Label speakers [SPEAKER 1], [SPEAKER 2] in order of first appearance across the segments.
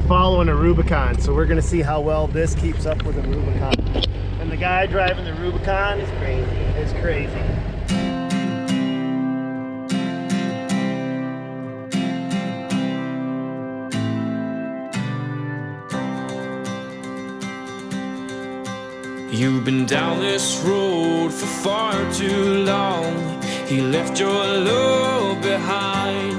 [SPEAKER 1] following a Rubicon, so we're gonna see how well this keeps up with a Rubicon. And the guy driving the Rubicon is crazy. It's crazy.
[SPEAKER 2] You've been down this road for far too long. He left your love behind,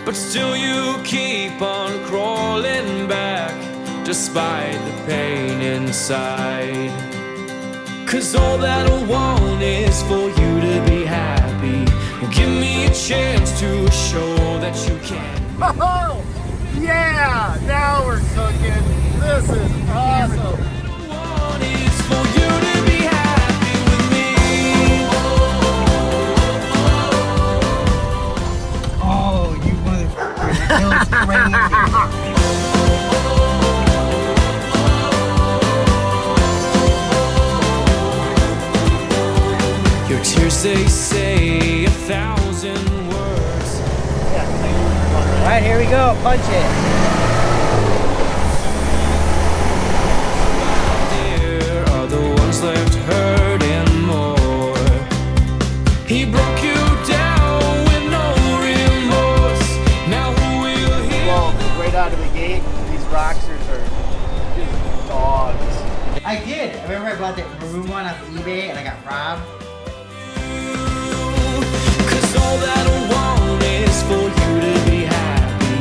[SPEAKER 2] but still you keep on crawling back despite the pain inside. 'C's all that I want is for you to be happy. Give me a chance to show that you can.
[SPEAKER 1] Oh, yeah! Now we're cooking. This is awesome.
[SPEAKER 2] For you to be happy with me.
[SPEAKER 3] Oh, you motherfucker. That was crazy.
[SPEAKER 2] Your tears, they say 1,000 words.
[SPEAKER 3] All right, here we go. Punch it.
[SPEAKER 2] Left hurting more. He broke you down with no remorse. Now who will hear?
[SPEAKER 1] Well, right out of the gate, these Roxors are just dogs.
[SPEAKER 3] I did. I remember I bought that maroon one off eBay and I got robbed.
[SPEAKER 2] 'Cause all that I want is for you to be happy.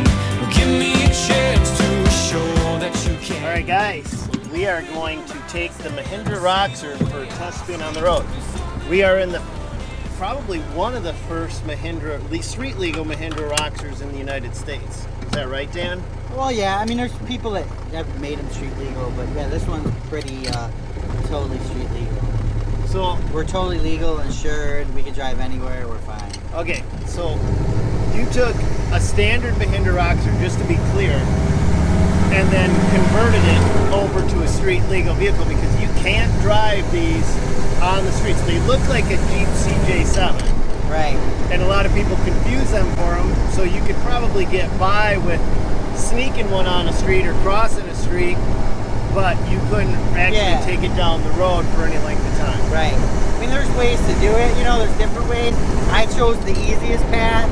[SPEAKER 2] Give me a chance to show that you can.
[SPEAKER 1] All right, guys. We are going to take the Mahindra Roxor for a test spin on the road. We are in the probably one of the first Mahindra, street legal Mahindra Roxors in the United States. Is that right, Dan?
[SPEAKER 3] Well, yeah. I mean, there's people that have made them street legal, but yeah, this one's pretty totally street legal.
[SPEAKER 1] So
[SPEAKER 3] we're totally legal, insured. We can drive anywhere. We're fine.
[SPEAKER 1] Okay, so you took a standard Mahindra Roxor, just to be clear, and then converted it over to a street legal vehicle because you can't drive these on the streets. They look like a Jeep CJ7.
[SPEAKER 3] Right.
[SPEAKER 1] And a lot of people confuse them for them, so you could probably get by with sneaking one on a street or crossing a street, but you couldn't actually take it down the road for any length of time.
[SPEAKER 3] Right. I mean, there's ways to do it, you know, there's different ways. I chose the easiest path,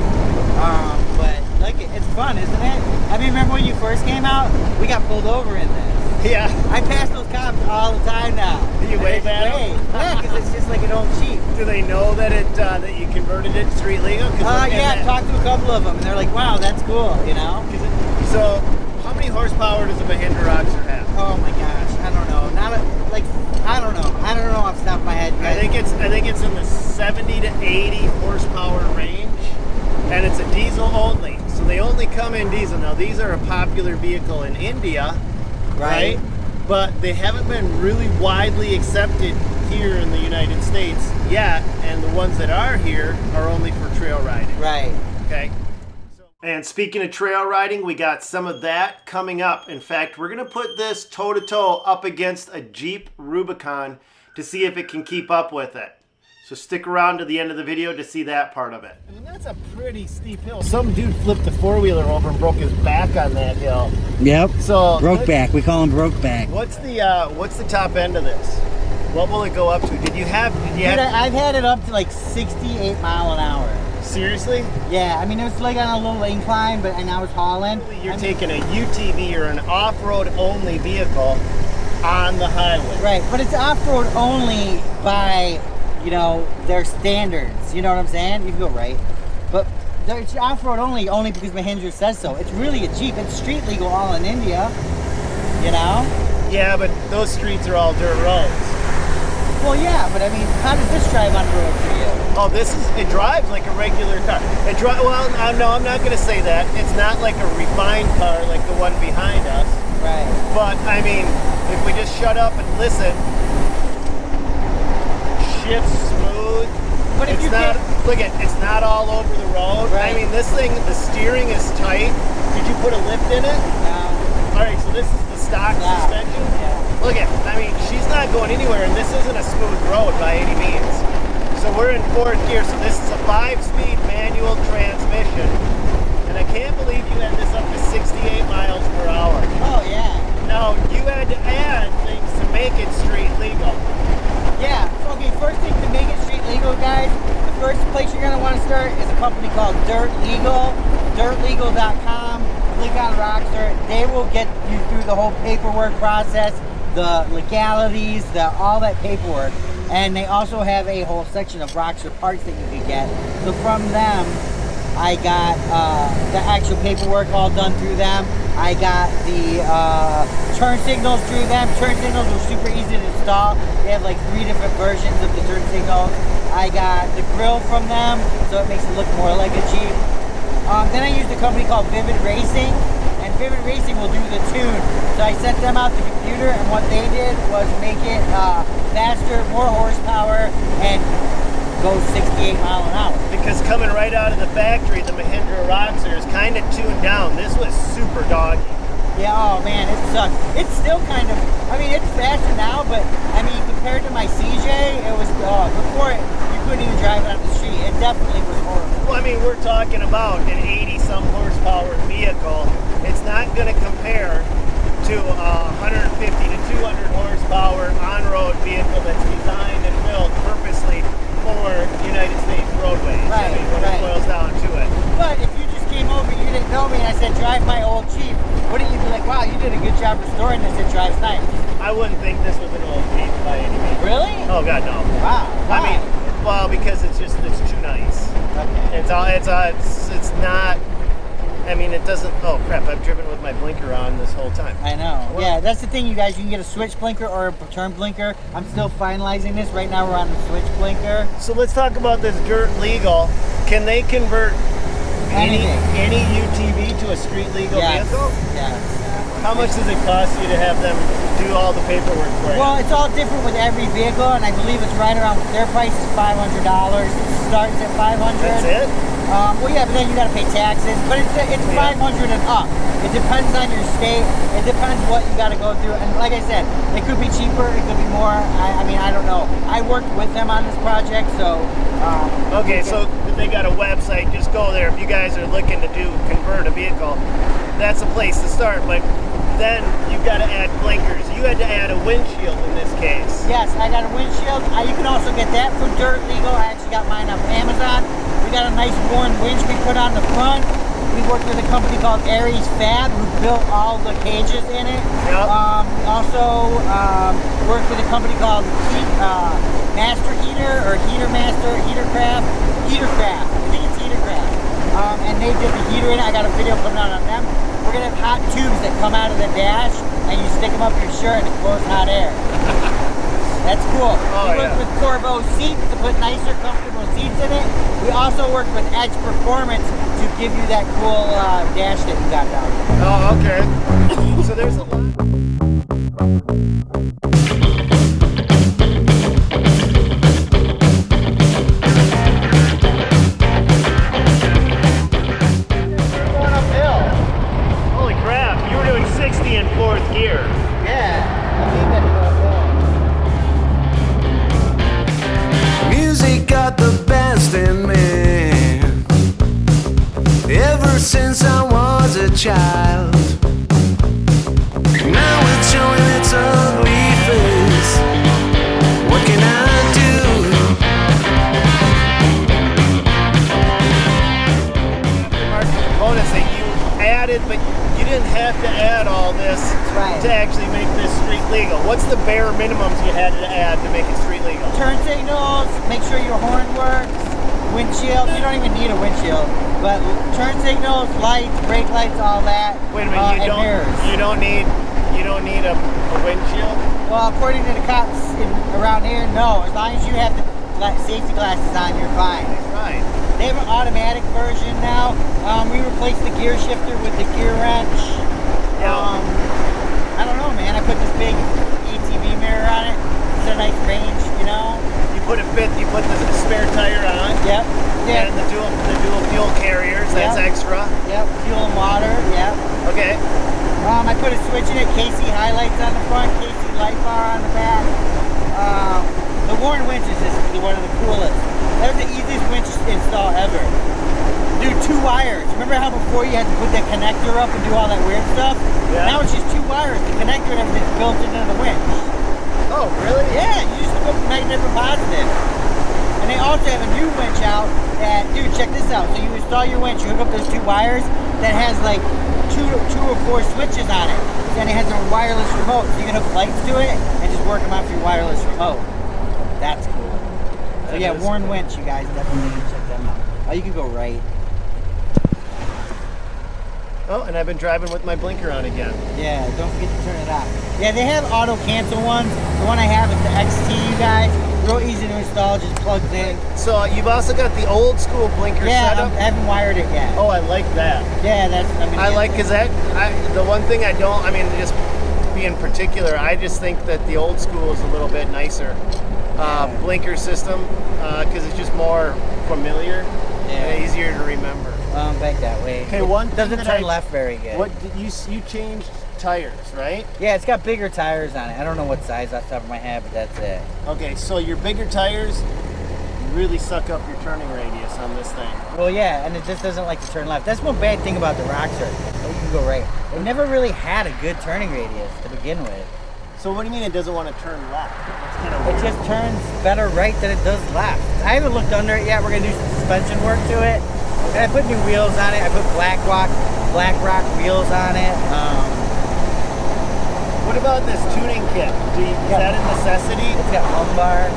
[SPEAKER 3] but like it's fun, isn't it? I mean, remember when you first came out? We got pulled over in this.
[SPEAKER 1] Yeah.
[SPEAKER 3] I pass those cops all the time now.
[SPEAKER 1] You wave at them?
[SPEAKER 3] Yeah, because it's just like an old Jeep.
[SPEAKER 1] Do they know that that you converted it to street legal?
[SPEAKER 3] Yeah, I've talked to a couple of them, and they're like, wow, that's cool, you know?
[SPEAKER 1] So, how many horsepower does a Mahindra Roxor have?
[SPEAKER 3] Oh my gosh, I don't know. I don't know. I don't know off the top of my head.
[SPEAKER 1] I think it's in the 70 to 80 horsepower range, and it's a diesel only. So they only come in diesel. Now these are a popular vehicle in India, right? But they haven't been really widely accepted here in the United States yet, and the ones that are here are only for trail riding.
[SPEAKER 3] Right.
[SPEAKER 1] Okay. And speaking of trail riding, we got some of that coming up. In fact, we're gonna put this toe-to-toe up against a Jeep Rubicon to see if it can keep up with it. So stick around to the end of the video to see that part of it. I mean, that's a pretty steep hill. Some dude flipped a four-wheeler over and broke his back on that hill.
[SPEAKER 3] Yep.
[SPEAKER 1] So
[SPEAKER 3] broke back. We call him broke back.
[SPEAKER 1] What's the top end of this? What will it go up to?
[SPEAKER 3] I've had it up to like 68 mile an hour.
[SPEAKER 1] Seriously?
[SPEAKER 3] Yeah, I mean, it was like on a little incline, and I was hauling.
[SPEAKER 1] You're taking a UTV or an off-road only vehicle on the highway.
[SPEAKER 3] Right, but it's off-road only by, you know, their standards. You know what I'm saying? You can go right. But it's off-road only because Mahindra says so. It's really a Jeep. It's street legal all in India, you know?
[SPEAKER 1] Yeah, but those streets are all dirt roads.
[SPEAKER 3] Well, yeah, but I mean, how does this drive on the road for you?
[SPEAKER 1] Oh, it drives like a regular car. Well, no, I'm not going to say that. It's not like a refined car like the one behind us.
[SPEAKER 3] Right.
[SPEAKER 1] But, I mean, if we just shut up and listen, shifts smooth. But if it's not all over the road. Right. I mean, this thing, the steering is tight. Did you put a lift in it?
[SPEAKER 3] No.
[SPEAKER 1] All right, so this is the stock suspension.
[SPEAKER 3] Yeah.
[SPEAKER 1] Look at, I mean, she's not going anywhere, and this isn't a smooth road by any means. So we're in fourth gear, so this is a 5-speed manual transmission. And I can't believe you had this up to 68 miles per
[SPEAKER 3] a company called Dirt Legal, dirtlegal.com. Click on Roxor. They will get you through the whole paperwork process, the legalities, all that paperwork. And they also have a whole section of Roxor parts that you can get. So from them, I got the actual paperwork all done through them. I got the turn signals through them. Turn signals are super easy to install. They have like 3 different versions of the turn signals. I got the grill from them, so it makes it look more like a Jeep. Then I used a company called Vivid Racing, and Vivid Racing will do the tune. So I sent them out the computer, and what they did was make it faster, more horsepower, and go 68 miles an hour.
[SPEAKER 1] Because coming right out of the factory, the Mahindra Roxor is kind of tuned down. This was super doggy.
[SPEAKER 3] Yeah, oh man, it sucks. It's still kind of, I mean, it's faster now, but I mean, compared to my CJ, it was, before you couldn't even drive it on the street. It definitely was horrible.
[SPEAKER 1] Well, I mean, we're talking about an 80-some horsepower vehicle. It's not going to compare to a 150 to 200 horsepower on-road vehicle that's designed and built purposely for United States roadways.
[SPEAKER 3] Right,
[SPEAKER 1] I mean, when it boils down to it.
[SPEAKER 3] But if you just came over, you didn't know me, and I said, drive my old Jeep, wouldn't you be like, wow, you did a good job restoring this, it drives nice?
[SPEAKER 1] I wouldn't think this was an old Jeep by any means.
[SPEAKER 3] Really?
[SPEAKER 1] Oh, God, no.
[SPEAKER 3] Wow.
[SPEAKER 1] I mean, well, because it's too nice.
[SPEAKER 3] Okay.
[SPEAKER 1] It's not, I mean, it doesn't, oh crap, I've driven with my blinker on this whole time.
[SPEAKER 3] I know.
[SPEAKER 1] Well,
[SPEAKER 3] yeah, that's the thing, you guys. You can get a switch blinker or a turn blinker. I'm still finalizing this. Right now we're on the switch blinker.
[SPEAKER 1] So let's talk about this Dirt Legal. Can they convert any UTV to a street legal vehicle?
[SPEAKER 3] Yes.
[SPEAKER 1] How much does it cost you to have them do all the paperwork for you?
[SPEAKER 3] Well, it's all different with every vehicle, and I believe it's right around, their price is $500. It starts at $500.
[SPEAKER 1] That's it?
[SPEAKER 3] Well, yeah, but then you got to pay taxes. But it's $500 and up. It depends on your state. It depends what you got to go through. And like I said, it could be cheaper. It could be more. I mean, I don't know. I worked with them on this project, so.
[SPEAKER 1] Okay, so they got a website. Just go there if you guys are looking to convert a vehicle. That's a place to start. But then you got to add blinkers. You had to add a windshield in this case.
[SPEAKER 3] Yes, I got a windshield. You can also get that from Dirt Legal. I actually got mine off Amazon. We got a nice worn winch we put on the front. We worked with a company called Aries Fab who built all the cages in it.
[SPEAKER 1] Yep.
[SPEAKER 3] We also worked with a company called Master Heater or Heatercraft. I think it's Heatercraft. And they did the heater in it. I got a video coming out on them. We're gonna have hot tubes that come out of the dash and you stick them up your shirt and it blows hot air. That's cool.
[SPEAKER 1] Oh,
[SPEAKER 3] we worked with Corbeau seats to put nicer, comfortable seats in it. We also worked with Edge Performance to give you that cool dash that you got down there.
[SPEAKER 1] Oh, okay. So there's a lot. We're going uphill. Holy crap, you were doing 60 in 4th gear.
[SPEAKER 3] Yeah, I think that's
[SPEAKER 4] Music got the best in me ever since I was a child. Now it's showing its ugly face. What can I do?
[SPEAKER 1] Aftermarket components that you added, but you didn't have to add all this to actually make this street legal. What's the bare minimums you had to add to make it street legal?
[SPEAKER 3] turn signals, make sure your horn works, windshield. You don't even need a windshield, but turn signals, lights, brake lights, all that.
[SPEAKER 1] Wait a minute, you don't need a windshield?
[SPEAKER 3] Well, according to the cops around here, no. As long as you have the safety glasses on, you're fine.
[SPEAKER 1] Right.
[SPEAKER 3] They have an automatic version now. We replaced the gear shifter with the gear wrench.
[SPEAKER 1] Yeah.
[SPEAKER 3] I don't know, man. I put this big ATV mirror on it. It's a nice range, you know.
[SPEAKER 1] You put the spare tire on.
[SPEAKER 3] Yep. Yeah.
[SPEAKER 1] And the dual fuel carriers. That's extra.
[SPEAKER 3] Yep. Fuel and water. Yep.
[SPEAKER 1] Okay.
[SPEAKER 3] I put a switch in it. KC highlights on the front. KC light bar on the back. The Warren winch is just one of the coolest. That was the easiest winch install ever. Dude, 2 wires. Remember how before you had to put that connector up and do all that weird stuff?
[SPEAKER 1] Yeah.
[SPEAKER 3] Now it's just 2 wires. The connector and everything's built into the winch.
[SPEAKER 1] Oh, really?
[SPEAKER 3] Yeah, you just go negative and positive. And they also have a new winch out that, dude, check this out. So you install your winch, you hook up those 2 wires that has like two or 4 switches on it. Then it has a wireless remote. So you can hook lights to it and just work them off your wireless remote. That's cool. So yeah, Warren Winch, you guys definitely need to check them out. Oh, you can go right.
[SPEAKER 1] Oh, and I've been driving with my blinker on again.
[SPEAKER 3] Yeah, don't forget to turn it off. Yeah, they have auto cancel ones. The one I have is the XT, you guys. Real easy to install, just plugs in.
[SPEAKER 1] So you've also got the old school blinker setup.
[SPEAKER 3] I haven't wired it yet.
[SPEAKER 1] Oh, I like that.
[SPEAKER 3] Yeah, that's.
[SPEAKER 1] I like because the one thing I don't. I mean, just being particular, I just think that the old school is a little bit nicer. Blinker system because it's just more familiar and easier to remember.
[SPEAKER 3] Back that way.
[SPEAKER 1] Okay, one thing
[SPEAKER 3] doesn't
[SPEAKER 1] that
[SPEAKER 3] turn left very good.
[SPEAKER 1] What did you changed tires, right?
[SPEAKER 3] Yeah, it's got bigger tires on it. I don't know what size off the top of my head, but that's it.
[SPEAKER 1] Okay, so your bigger tires really suck up your turning radius on this thing.
[SPEAKER 3] Well, yeah, and it just doesn't like to turn left. That's one bad thing about the Roxor. You can go right. It never really had a good turning radius to begin with.
[SPEAKER 1] So what do you mean it doesn't want to turn left? That's kind of
[SPEAKER 3] It just turns better right than it does left. I haven't looked under it yet. We're gonna do some suspension work to it. And I put new wheels on it. I put Black Rock wheels on it.
[SPEAKER 1] What about this tuning kit? Is that a necessity?
[SPEAKER 3] It's got lumbar.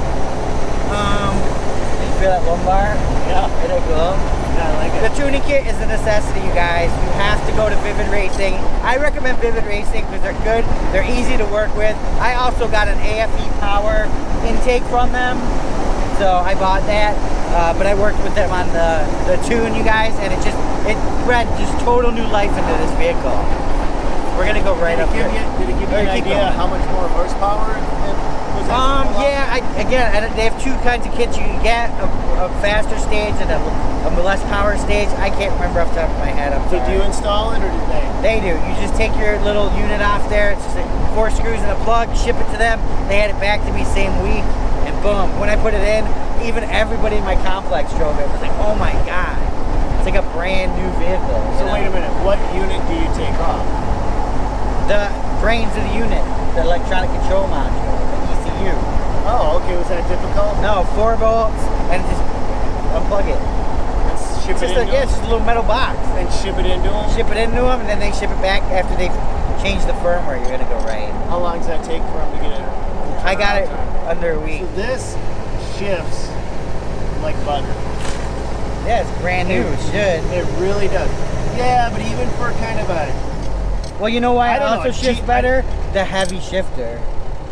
[SPEAKER 3] Did you feel that lumbar?
[SPEAKER 1] Yeah.
[SPEAKER 3] Isn't it cool?
[SPEAKER 1] Yeah, I like it.
[SPEAKER 3] The tuning kit is a necessity, you guys. You have to go to Vivid Racing. I recommend Vivid Racing because they're good. They're easy to work with. I also got an AFE power intake from them, so I bought that. But I worked with them on the tune, you guys, and it bred just total new life into this vehicle. We're gonna go right up there.
[SPEAKER 1] Did it give you an idea how much more horsepower it was?
[SPEAKER 3] Yeah, they have 2 kinds of kits you can get, a faster stage and a less power stage. I can't remember off the top of my head.
[SPEAKER 1] So do you install it or did they?
[SPEAKER 3] They do. You just take your little unit off there. It's just like 4 screws and a plug, ship it to them. They had it back to me same week, and boom. When I put it in, even everybody in my complex drove it. It was like, oh my God. It's like a brand new vehicle.
[SPEAKER 1] So wait a minute, what unit do you take off?
[SPEAKER 3] The brains of the unit, the electronic control module, the ECU.
[SPEAKER 1] Oh, okay. Was that difficult?
[SPEAKER 3] No, 4 bolts and just unplug it.
[SPEAKER 1] And ship it into
[SPEAKER 3] It's just a little metal box.
[SPEAKER 1] And ship it into them?
[SPEAKER 3] Ship it into them, and then they ship it back after they've changed the firmware. You're gonna go right.
[SPEAKER 1] How long does that take for them to get it?
[SPEAKER 3] I got it under a week.
[SPEAKER 1] So this shifts like butter.
[SPEAKER 3] Yeah, it's brand new. It should.
[SPEAKER 1] It really does. Yeah, but even for kind of a
[SPEAKER 3] Well, you know why it
[SPEAKER 1] I don't know,
[SPEAKER 3] also
[SPEAKER 1] a
[SPEAKER 3] shifts
[SPEAKER 1] cheap-
[SPEAKER 3] better? The heavy shifter.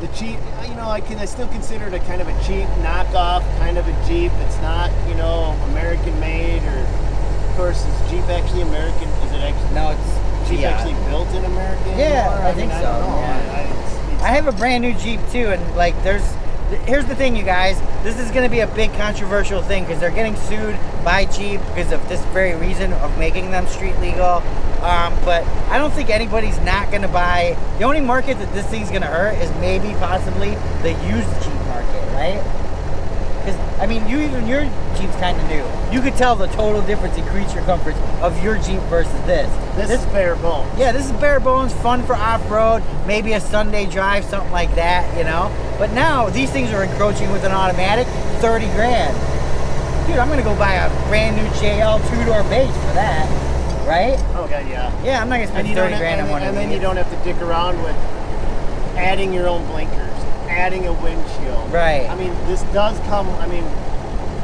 [SPEAKER 1] the cheap, I still consider it a kind of a cheap knockoff kind of a Jeep. It's not, American made, or of course, is Jeep actually American? Is it actually?
[SPEAKER 3] No, it's
[SPEAKER 1] Jeep
[SPEAKER 3] Fiat.
[SPEAKER 1] actually built in America?
[SPEAKER 3] Yeah,
[SPEAKER 1] anymore?
[SPEAKER 3] I think
[SPEAKER 1] I
[SPEAKER 3] so,
[SPEAKER 1] don't know.
[SPEAKER 3] yeah. I have a brand new Jeep too, and like here's the thing, you guys. This is going to be a big controversial thing because they're getting sued by Jeep because of this very reason of making them street legal. But I don't think anybody's not going to buy. The only market that this thing's going to hurt is maybe possibly the used Jeep market, right? Because, I mean, even your Jeep's kind of new. You could tell the total difference in creature comforts of your Jeep versus this.
[SPEAKER 1] This is bare bones.
[SPEAKER 3] Yeah, this is bare bones, fun for off-road, maybe a Sunday drive, something like that, But now, these things are encroaching with an automatic, 30 grand. Dude, I'm gonna go buy a brand new JL 2-door base for that, right?
[SPEAKER 1] Okay, yeah.
[SPEAKER 3] Yeah, I'm not gonna spend 30 grand on one of
[SPEAKER 1] And then
[SPEAKER 3] these.
[SPEAKER 1] you don't have to dick around with adding your own blinkers, adding a windshield.
[SPEAKER 3] Right.
[SPEAKER 1] I mean, this does come. I mean,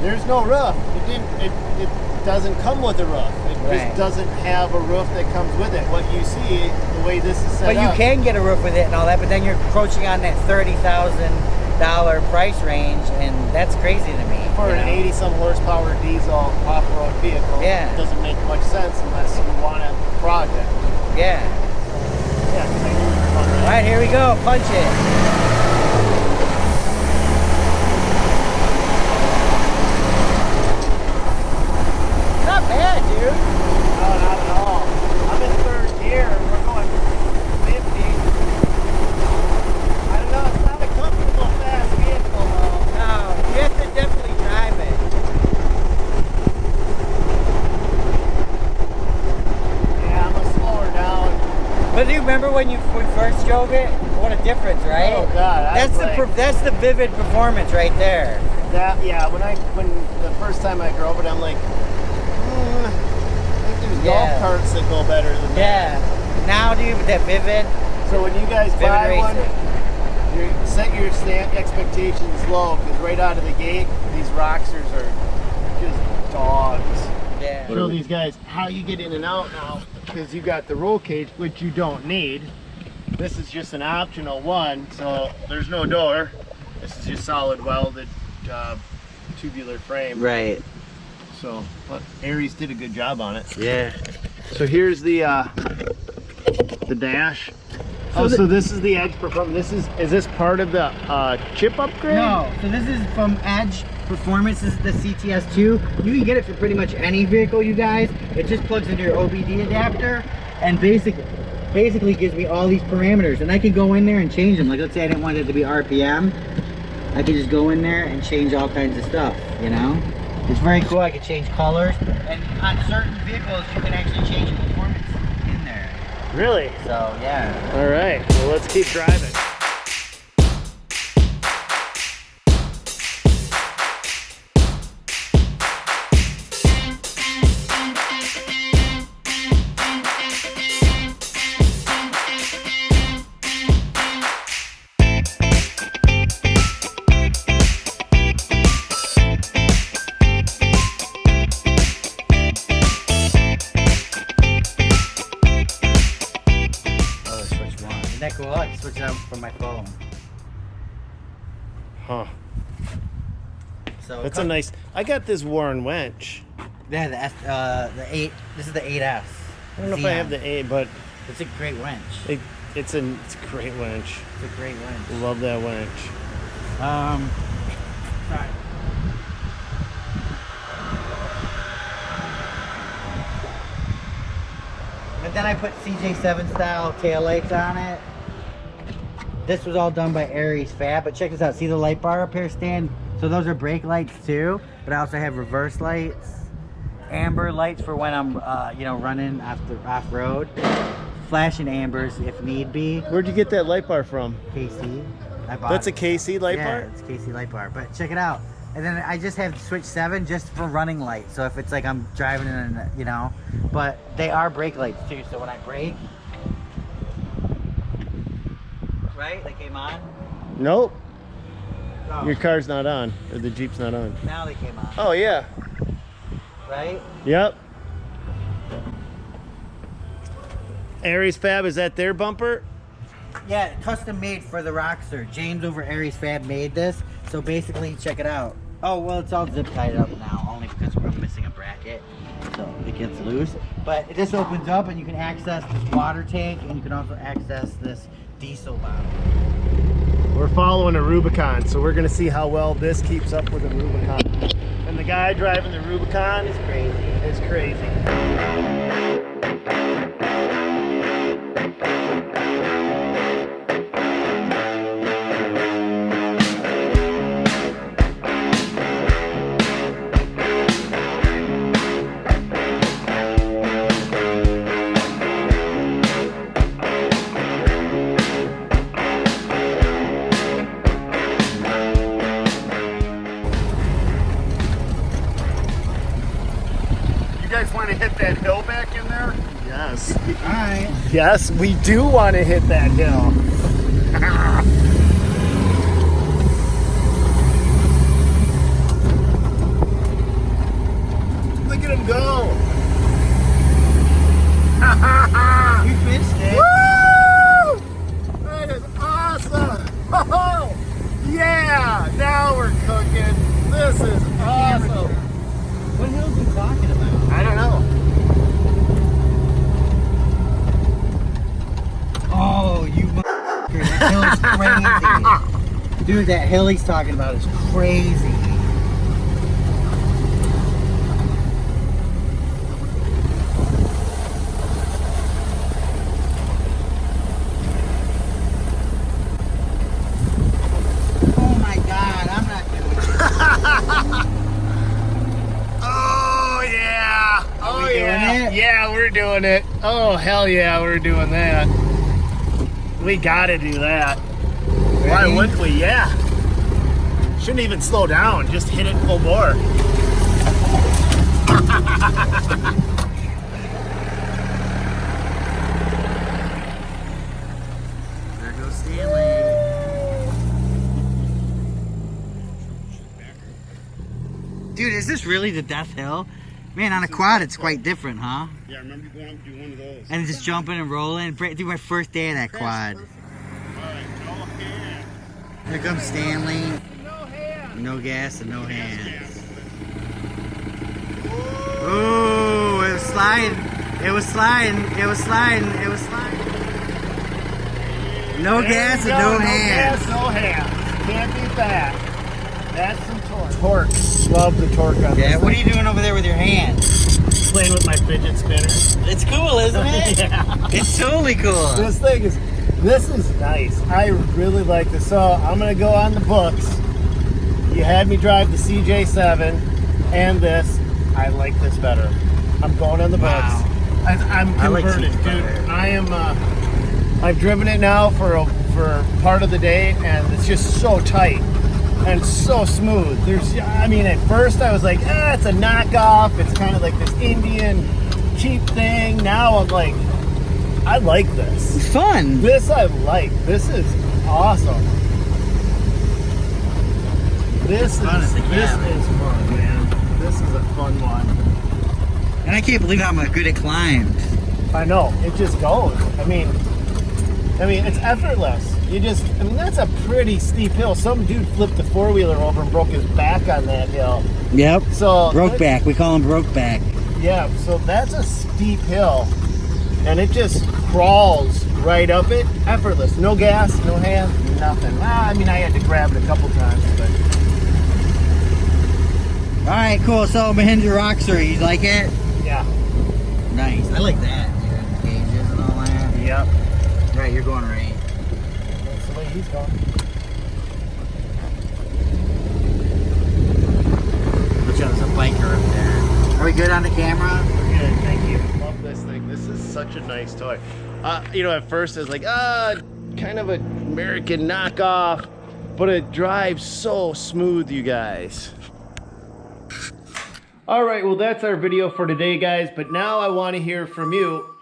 [SPEAKER 1] there's no roof. It doesn't come with a roof. It
[SPEAKER 3] Right.
[SPEAKER 1] just doesn't have a roof that comes with it. What you see, the way this is set
[SPEAKER 3] But
[SPEAKER 1] up.
[SPEAKER 3] you can get a roof with it and all that, but then you're encroaching on that $30,000 price range, and that's crazy to me.
[SPEAKER 1] for an 80-some horsepower diesel off-road vehicle.
[SPEAKER 3] Yeah.
[SPEAKER 1] It doesn't make much sense unless you want a project.
[SPEAKER 3] Yeah.
[SPEAKER 1] Yeah, 'cause I know it's fun,
[SPEAKER 3] All right, here we go. Punch it. Not bad, dude.
[SPEAKER 1] No, not at all. I'm in third gear and we're going 50. I don't know, it's not a comfortable, fast vehicle though.
[SPEAKER 3] No, you have to definitely drive it.
[SPEAKER 1] Yeah, I'm gonna slow her down.
[SPEAKER 3] But do you remember when we first drove it? What a difference, right?
[SPEAKER 1] Oh, God,
[SPEAKER 3] That's the vivid performance right there.
[SPEAKER 1] That, yeah, when the first time I drove it, I'm like, I think there's golf carts that go better than that.
[SPEAKER 3] Yeah. Now, dude, with that Vivid.
[SPEAKER 1] So when you guys
[SPEAKER 3] Vivid
[SPEAKER 1] buy one,
[SPEAKER 3] Racer.
[SPEAKER 1] you set your expectations low, because right out of the gate, these Roxors are just dogs.
[SPEAKER 3] Yeah.
[SPEAKER 1] Show these guys how you get in and out now, because you got the roll cage, which you don't need. This is just an optional one, so there's no door. This is just solid welded tubular frame.
[SPEAKER 3] Right.
[SPEAKER 1] So, but Aries did a good job on it.
[SPEAKER 3] Yeah.
[SPEAKER 1] So here's the dash. So this is the Edge Performance. Is this part of the chip upgrade?
[SPEAKER 3] No. So this is from Edge Performance. This is the CTS2. You can get it for pretty much any vehicle, you guys. It just plugs into your OBD adapter and basically gives me all these parameters, and I can go in there and change them. Like, let's say I didn't want it to be RPM. I could just go in there and change all kinds of stuff, you know? It's very cool. I could change colors, and on certain vehicles you can actually change performance in there.
[SPEAKER 1] Really?
[SPEAKER 3] So yeah.
[SPEAKER 1] All right, well, let's keep driving.
[SPEAKER 3] That cool? I can switch it out from my phone.
[SPEAKER 1] Huh.
[SPEAKER 3] So
[SPEAKER 1] That's a nice. I got this Warren winch.
[SPEAKER 3] Yeah, the 8. This is the 8S.
[SPEAKER 1] I don't know if I have the A, but
[SPEAKER 3] It's a great winch.
[SPEAKER 1] it's a great winch.
[SPEAKER 3] It's a great winch.
[SPEAKER 1] Love that winch.
[SPEAKER 3] Sorry. But then I put CJ7 style taillights on it. This was all done by Aries Fab, but check this out. See the light bar up here, Stan? So those are brake lights too, but I also have reverse lights, amber lights for when I'm, you know, running off-road, flashing ambers if need be.
[SPEAKER 1] Where'd you get that light bar from?
[SPEAKER 3] KC. I bought
[SPEAKER 1] That's a
[SPEAKER 3] it.
[SPEAKER 1] KC light
[SPEAKER 3] Yeah,
[SPEAKER 1] bar?
[SPEAKER 3] it's KC light bar. But check it out. And then I just have switch 7 just for running lights. So if it's like I'm driving in, you know, but they are brake lights too. So when I brake, right, they came on.
[SPEAKER 1] Nope.
[SPEAKER 3] Oh,
[SPEAKER 1] Your car's not on, or the Jeep's not on.
[SPEAKER 3] now they came on.
[SPEAKER 1] Oh yeah.
[SPEAKER 3] Right?
[SPEAKER 1] Yep. Aries Fab, is that their bumper?
[SPEAKER 3] Yeah, custom made for the Roxor. James over Aries Fab made this. So basically, check it out. Oh, well, it's all zip tied up now, only because we're missing a bracket. So it gets loose. But it just opens up and you can access this water tank, and you can also access this diesel bottle.
[SPEAKER 1] We're following a Rubicon, so we're gonna see how well this keeps up with a Rubicon. And the guy driving the Rubicon is crazy. It's crazy. Want to hit that hill back in there? Yes.
[SPEAKER 3] Alright.
[SPEAKER 1] Yes, we do want to hit that hill. Look at him go.
[SPEAKER 3] You missed it.
[SPEAKER 1] Woo! That is awesome. Oh, yeah, now we're cooking. This is awesome.
[SPEAKER 3] What the hell is he talking about?
[SPEAKER 1] I don't know.
[SPEAKER 3] Oh, you motherfucker. That hill is crazy. Dude, that hill he's talking about is crazy. Oh my God, I'm not doing it.
[SPEAKER 1] Oh yeah! Oh
[SPEAKER 3] we
[SPEAKER 1] yeah!
[SPEAKER 3] doing it?
[SPEAKER 1] Yeah, we're doing it. Oh hell yeah, we're doing that. We gotta do that. Why
[SPEAKER 3] Ready?
[SPEAKER 1] wouldn't we? Yeah. Shouldn't even slow down, just hit it full bore.
[SPEAKER 3] There goes Stanley. Dude, is this really the death hill? Man, on a quad it's quite different, huh?
[SPEAKER 5] Yeah, I remember going up to do one of those.
[SPEAKER 3] And just jumping and rolling. Do my first day of that quad.
[SPEAKER 5] Alright, no hand.
[SPEAKER 3] Here comes Stanley.
[SPEAKER 1] No hand.
[SPEAKER 3] No gas and no hands. Ooh, it was sliding. It was sliding. It was sliding. It was sliding. No gas and no hands.
[SPEAKER 1] Gas, no hands. Can't beat that. That's some torque. Torque. Love the torque on
[SPEAKER 3] Yeah,
[SPEAKER 1] this
[SPEAKER 3] what are
[SPEAKER 1] thing.
[SPEAKER 3] you doing over there with your hands?
[SPEAKER 1] Playing with my fidget spinner.
[SPEAKER 3] It's cool, isn't it?
[SPEAKER 1] Yeah.
[SPEAKER 3] It's totally cool.
[SPEAKER 1] This is nice. I really like this. So I'm gonna go on the books. You had me drive the CJ7 and this. I like this better. I'm going on the books.
[SPEAKER 3] Wow.
[SPEAKER 1] I'm
[SPEAKER 3] I like
[SPEAKER 1] converted,
[SPEAKER 3] Jeep
[SPEAKER 1] dude.
[SPEAKER 3] better.
[SPEAKER 1] I am. I've driven it now for part of the day, and it's just so tight and so smooth. I mean, at first I was like, it's a knockoff. It's kind of like this Indian cheap thing. Now I'm like, I like this.
[SPEAKER 3] It's fun.
[SPEAKER 1] This I like. This is awesome. This is fun, man. This is a fun one.
[SPEAKER 3] And I can't believe how good it climbed.
[SPEAKER 1] I know. It just goes. I mean, it's effortless. That's a pretty steep hill. Some dude flipped the four-wheeler over and broke his back on that hill.
[SPEAKER 3] Yep.
[SPEAKER 1] So
[SPEAKER 3] Broke back. We call him broke back.
[SPEAKER 1] Yeah, so that's a steep hill, and it just crawls right up it, effortless. No gas, no hands, nothing. I had to grab it a couple times, but.
[SPEAKER 3] All right, cool. So Mahindra Roxor, you like it?
[SPEAKER 1] Yeah.
[SPEAKER 3] Nice. I like that. Dude. Gauges and all that.
[SPEAKER 1] Yep.
[SPEAKER 3] Right, you're going right.
[SPEAKER 1] That's the way he's going.
[SPEAKER 3] Look, there's a biker up there. Are we good on the camera?
[SPEAKER 1] We're good, thank you. Love this thing. This is such a nice toy. At first I was like, kind of an American knockoff, but it drives so smooth, you guys. All right, well, that's our video for today, guys. But now I want to hear from you,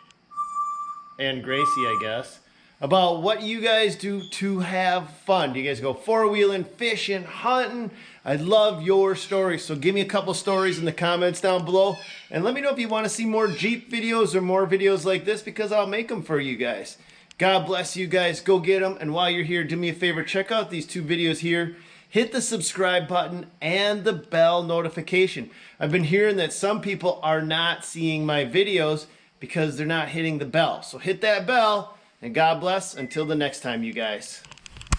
[SPEAKER 1] and Gracie, I guess, about what you guys do to have fun. Do you guys go four-wheeling, fishing, hunting? I love your stories, so give me a couple stories in the comments down below. And let me know if you want to see more Jeep videos or more videos like this, because I'll make them for you guys. God bless you guys. Go get them. And while you're here, do me a favor. Check out these two videos here. Hit the subscribe button and the bell notification. I've been hearing that some people are not seeing my videos because they're not hitting the bell. So hit that bell, and God bless. Until the next time, you guys.